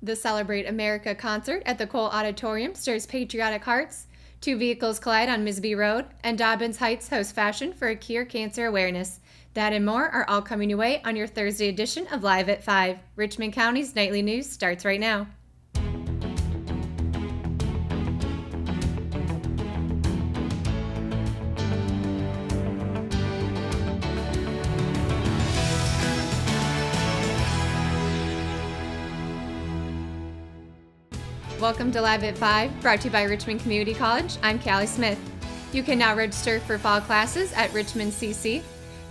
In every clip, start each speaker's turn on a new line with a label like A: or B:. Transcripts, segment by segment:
A: The Celebrate America concert at the Cole Auditorium stirs patriotic hearts. Two vehicles collide on Misby Road, and Dobbins Heights hosts Fashion for a Cure Cancer Awareness. That and more are all coming your way on your Thursday edition of Live at 5. Richmond County's nightly news starts right now. Welcome to Live at 5, brought to you by Richmond Community College. I'm Callie Smith. You can now register for fall classes at Richmond CC.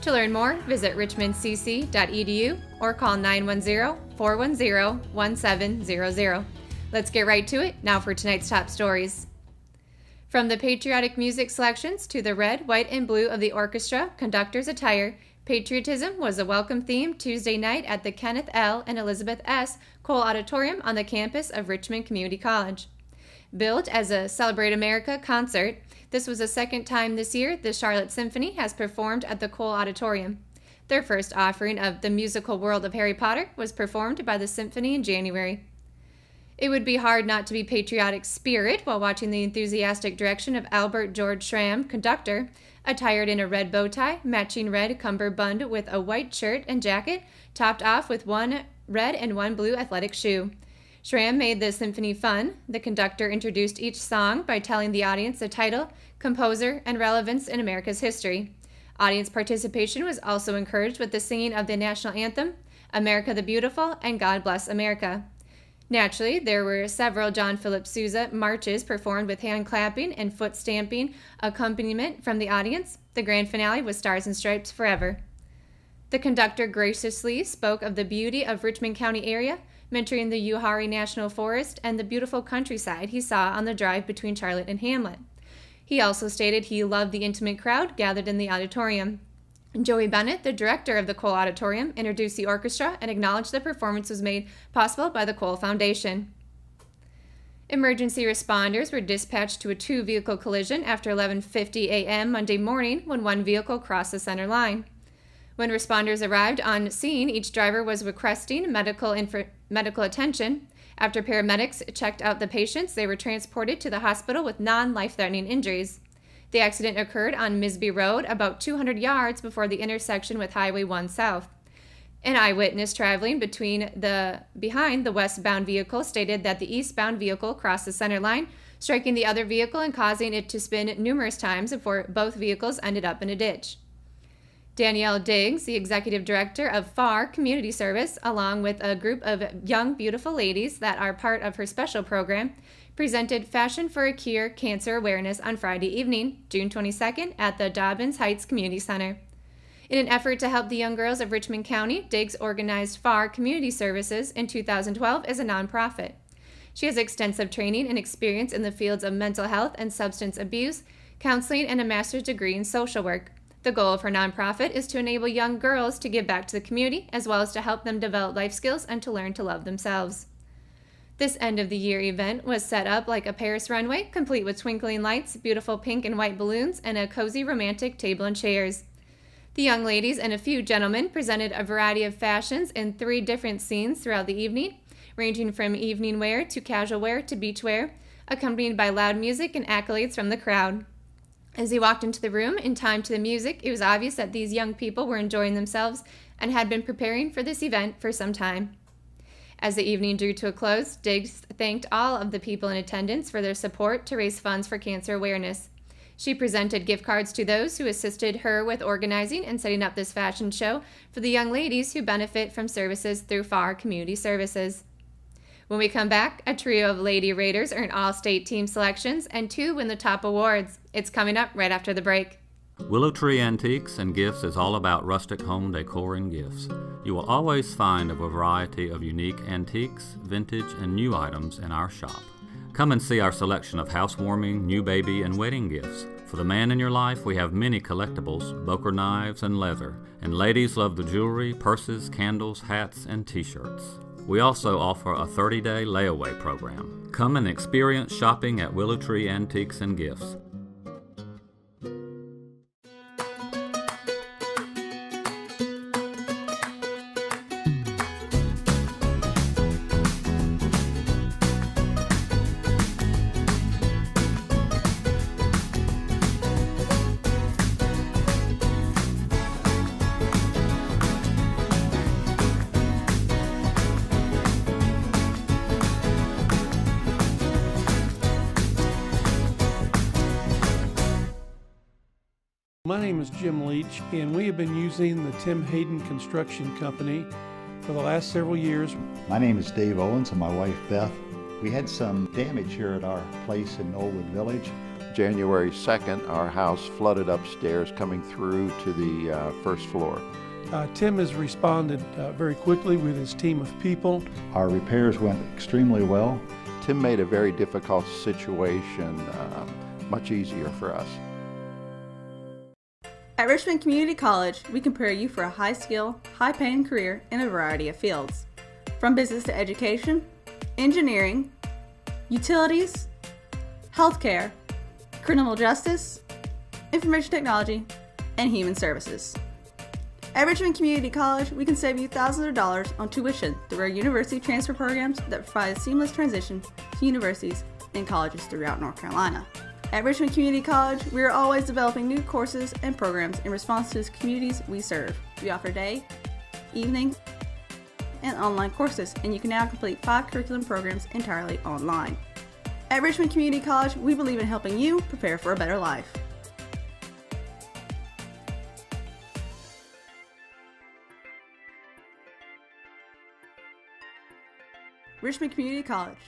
A: To learn more, visit richmondcc.edu or call 910-410-1700. Let's get right to it, now for tonight's top stories. From the patriotic music selections to the red, white, and blue of the orchestra conductor's attire, patriotism was a welcome theme Tuesday night at the Kenneth L. and Elizabeth S. Cole Auditorium on the campus of Richmond Community College. Billed as a Celebrate America concert, this was the second time this year the Charlotte Symphony has performed at the Cole Auditorium. Their first offering of The Musical World of Harry Potter was performed by the Symphony in January. It would be hard not to be patriotic spirit while watching the enthusiastic direction of Albert George Schramm, conductor, attired in a red bow tie, matching red cummerbund with a white shirt and jacket, topped off with one red and one blue athletic shoe. Schramm made the symphony fun. The conductor introduced each song by telling the audience the title, composer, and relevance in America's history. Audience participation was also encouraged with the singing of the national anthem, America the Beautiful, and God Bless America. Naturally, there were several John Philip Sousa marches performed with hand clapping and foot stamping accompaniment from the audience. The grand finale was Stars and Stripes Forever. The conductor graciously spoke of the beauty of Richmond County area, mentoring the Uwharrie National Forest and the beautiful countryside he saw on the drive between Charlotte and Hamlet. He also stated he loved the intimate crowd gathered in the auditorium. Joey Bennett, the director of the Cole Auditorium, introduced the orchestra and acknowledged the performance was made possible by the Cole Foundation. Emergency responders were dispatched to a two-vehicle collision after 11:50 a.m. Monday morning when one vehicle crossed the center line. When responders arrived on scene, each driver was requesting medical attention. After paramedics checked out the patients, they were transported to the hospital with non-life-threatening injuries. The accident occurred on Misby Road, about 200 yards before the intersection with Highway 1 South. An eyewitness traveling behind the westbound vehicle stated that the eastbound vehicle crossed the center line, striking the other vehicle and causing it to spin numerous times before both vehicles ended up in a ditch. Danielle Diggs, the executive director of FAR Community Service, along with a group of young, beautiful ladies that are part of her special program, presented Fashion for a Cure Cancer Awareness on Friday evening, June 22nd, at the Dobbins Heights Community Center. In an effort to help the young girls of Richmond County, Diggs organized FAR Community Services in 2012 as a nonprofit. She has extensive training and experience in the fields of mental health and substance abuse, counseling, and a master's degree in social work. The goal of her nonprofit is to enable young girls to give back to the community, as well as to help them develop life skills and to learn to love themselves. This end-of-the-year event was set up like a Paris runway, complete with twinkling lights, beautiful pink and white balloons, and a cozy romantic table and chairs. The young ladies and a few gentlemen presented a variety of fashions in 3 different scenes throughout the evening, ranging from evening wear to casual wear to beach wear, accompanied by loud music and accolades from the crowd. As they walked into the room in time to the music, it was obvious that these young people were enjoying themselves and had been preparing for this event for some time. As the evening drew to a close, Diggs thanked all of the people in attendance for their support to raise funds for cancer awareness. She presented gift cards to those who assisted her with organizing and setting up this fashion show for the young ladies who benefit from services through FAR Community Services. When we come back, a trio of Lady Raiders earn all-state team selections and 2 win the top awards. It's coming up right after the break.
B: Willow Tree Antiques and Gifts is all about rustic home decor and gifts. You will always find a variety of unique antiques, vintage, and new items in our shop. Come and see our selection of housewarming, new baby, and wedding gifts. For the man in your life, we have many collectibles, Boker knives, and leather. And ladies love the jewelry, purses, candles, hats, and t-shirts. We also offer a 30-day layaway program. Come and experience shopping at Willow Tree Antiques and Gifts.
C: My name is Jim Leach, and we have been using the Tim Hayden Construction Company for the last several years.
D: My name is Dave Owens and my wife Beth. We had some damage here at our place in Knollwood Village.
E: January 2nd, our house flooded upstairs coming through to the first floor.
C: Tim has responded very quickly with his team of people.
D: Our repairs went extremely well.
E: Tim made a very difficult situation much easier for us.
F: At Richmond Community College, we can prepare you for a high-skill, high-paying career in a variety of fields. From business to education, engineering, utilities, healthcare, criminal justice, information technology, and human services. At Richmond Community College, we can save you thousands of dollars on tuition through our university transfer programs that provide a seamless transition to universities and colleges throughout North Carolina. At Richmond Community College, we are always developing new courses and programs in response to the communities we serve. We offer day, evening, and online courses, and you can now complete 5 curriculum programs entirely online. At Richmond Community College, we believe in helping you prepare for a better life. Richmond Community College.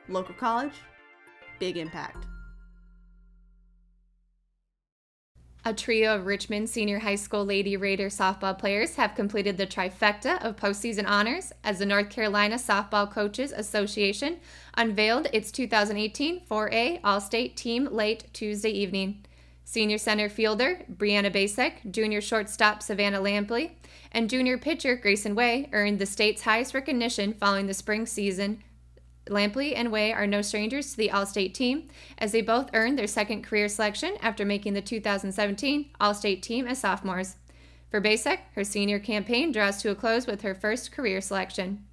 F: Local college, big impact.
A: A trio of Richmond Senior High School Lady Raider softball players have completed the trifecta of postseason honors as the North Carolina Softball Coaches Association unveiled its 2018 4A All-State team late Tuesday evening. Senior center fielder Brianna Basek, junior shortstop Savannah Lampley, and junior pitcher Grayson Way earned the state's highest recognition following the spring season. Lampley and Way are no strangers to the All-State team, as they both earned their second career selection after making the 2017 All-State team as sophomores. For Basek, her senior campaign draws to a close with her first career selection.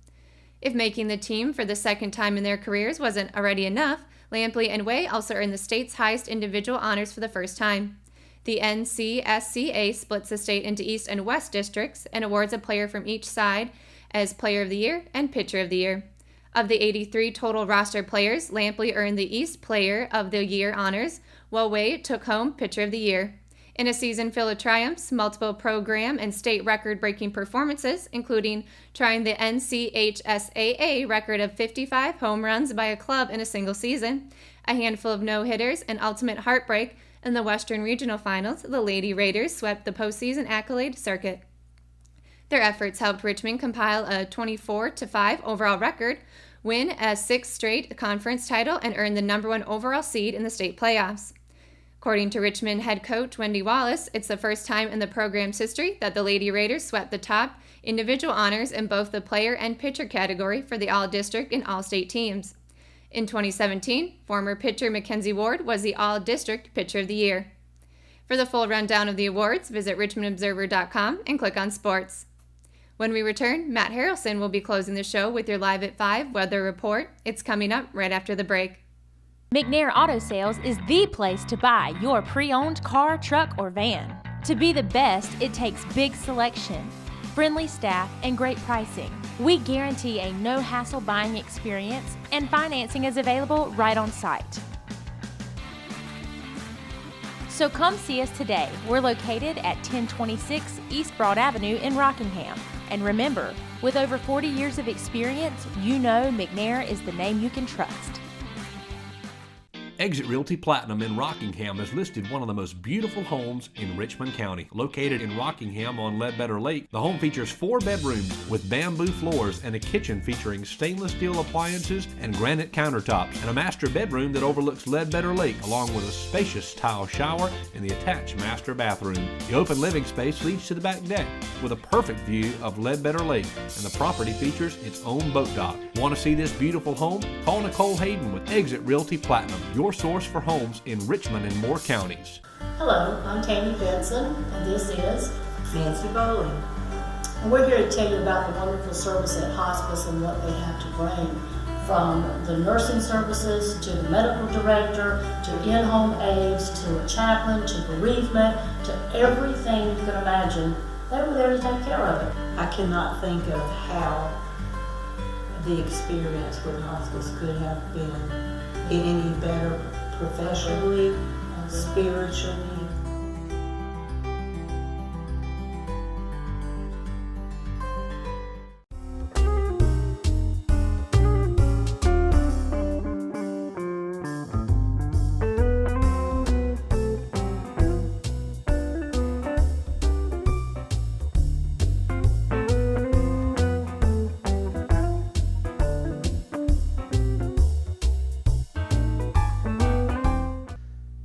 A: If making the team for the second time in their careers wasn't already enough, Lampley and Way also earned the state's highest individual honors for the first time. The NCSCA splits the state into East and West districts and awards a player from each side as Player of the Year and Pitcher of the Year. Of the 83 total roster players, Lampley earned the East Player of the Year honors, while Way took home Pitcher of the Year. In a season filled with triumphs, multiple program and state record-breaking performances, including trying the NCHSAA record of 55 home runs by a club in a single season, a handful of no-hitters, and ultimate heartbreak in the Western Regional Finals, the Lady Raiders swept the postseason accolade circuit. Their efforts helped Richmond compile a 24-5 overall record, win a 6th straight conference title, and earn the #1 overall seed in the state playoffs. According to Richmond head coach Wendy Wallace, it's the first time in the program's history that the Lady Raiders swept the top individual honors in both the player and pitcher category for the All-District and All-State teams. In 2017, former pitcher Mackenzie Ward was the All-District Pitcher of the Year. For the full rundown of the awards, visit richmondobserver.com and click on Sports. When we return, Matt Harrelson will be closing the show with your Live at 5 weather report. It's coming up right after the break.
G: McNair Auto Sales is the place to buy your pre-owned car, truck, or van. To be the best, it takes big selection, friendly staff, and great pricing. We guarantee a no-hassle buying experience, and financing is available right on site. So come see us today. We're located at 1026 East Broad Avenue in Rockingham. And remember, with over 40 years of experience, you know McNair is the name you can trust.
H: Exit Realty Platinum in Rockingham has listed one of the most beautiful homes in Richmond County. Located in Rockingham on Ledbetter Lake, the home features 4 bedrooms with bamboo floors and a kitchen featuring stainless steel appliances and granite countertops, and a master bedroom that overlooks Ledbetter Lake, along with a spacious tile shower and the attached master bathroom. The open living space leads to the back deck with a perfect view of Ledbetter Lake, and the property features its own boat dock. Want to see this beautiful home? Call Nicole Hayden with Exit Realty Platinum, your source for homes in Richmond and Moore counties.
I: Hello, I'm Tammy Benson, and this is
J: Nancy Bowling.
I: And we're here to tell you about the wonderful service at hospice and what they have to bring, from the nursing services to the medical director to in-home aides to a chaplain to bereavement to everything you can imagine. They were there to take care of it.
J: I cannot think of how the experience with hospice could have been any better professionally, spiritually.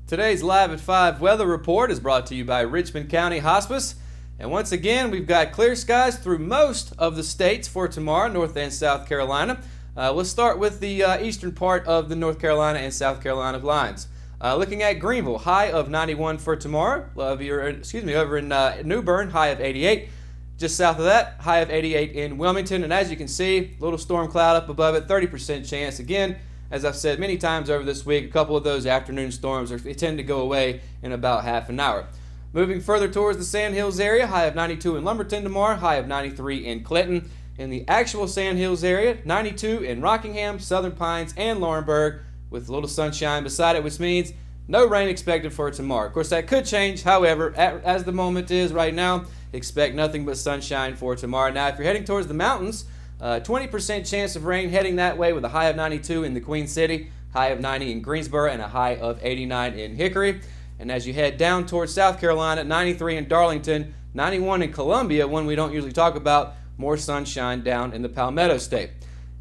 K: Today's Live at 5 weather report is brought to you by Richmond County Hospice. And once again, we've got clear skies through most of the states for tomorrow, North and South Carolina. Let's start with the eastern part of the North Carolina and South Carolina lines. Looking at Greenville, high of 91 for tomorrow. Over in New Bern, high of 88. Just south of that, high of 88 in Wilmington. And as you can see, little storm cloud up above it, 30% chance. Again, as I've said many times over this week, a couple of those afternoon storms they tend to go away in about half an hour. Moving further towards the Sand Hills area, high of 92 in Lumberton tomorrow, high of 93 in Clinton. In the actual Sand Hills area, 92 in Rockingham, Southern Pines, and Laurinburg, with a little sunshine beside it, which means no rain expected for tomorrow. Of course, that could change. However, as the moment is right now, expect nothing but sunshine for tomorrow. Now, if you're heading towards the mountains, 20% chance of rain heading that way with a high of 92 in the Queen City, high of 90 in Greensboro, and a high of 89 in Hickory. And as you head down towards South Carolina, 93 in Darlington, 91 in Columbia, one we don't usually talk about, more sunshine down in the Palmetto State.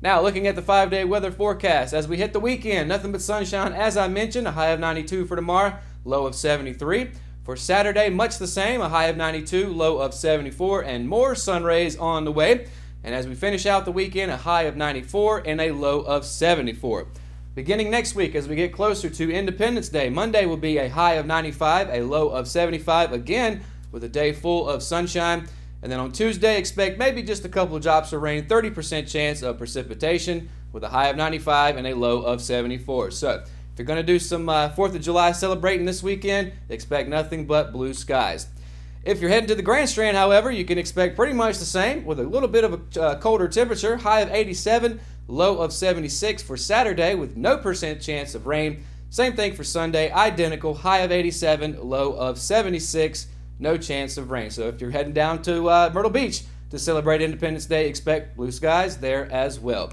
K: Now, looking at the 5-day weather forecast, as we hit the weekend, nothing but sunshine, as I mentioned, a high of 92 for tomorrow, low of 73. For Saturday, much the same, a high of 92, low of 74, and more sun rays on the way. And as we finish out the weekend, a high of 94 and a low of 74. Beginning next week, as we get closer to Independence Day, Monday will be a high of 95, a low of 75, again with a day full of sunshine. And then on Tuesday, expect maybe just a couple of drops of rain, 30% chance of precipitation with a high of 95 and a low of 74. So if you're going to do some 4th of July celebrating this weekend, expect nothing but blue skies. If you're heading to the Grand Strand, however, you can expect pretty much the same with a little bit of a colder temperature, high of 87, low of 76 for Saturday with no % chance of rain. Same thing for Sunday, identical, high of 87, low of 76, no chance of rain. So if you're heading down to Myrtle Beach to celebrate Independence Day, expect blue skies there as well.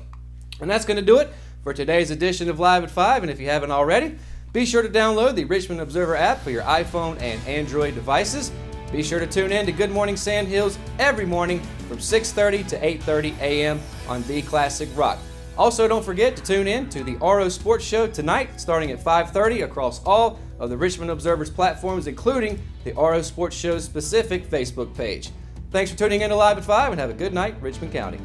K: And that's going to do it for today's edition of Live at 5. And if you haven't already, be sure to download the Richmond Observer app for your iPhone and Android devices. Be sure to tune in to Good Morning Sand Hills every morning from 6:30 to 8:30 a.m. on The Classic Rock. Also, don't forget to tune in to the RO Sports Show tonight, starting at 5:30 across all of the Richmond Observer's platforms, including the RO Sports Show's specific Facebook page. Thanks for tuning in to Live at 5, and have a good night, Richmond County.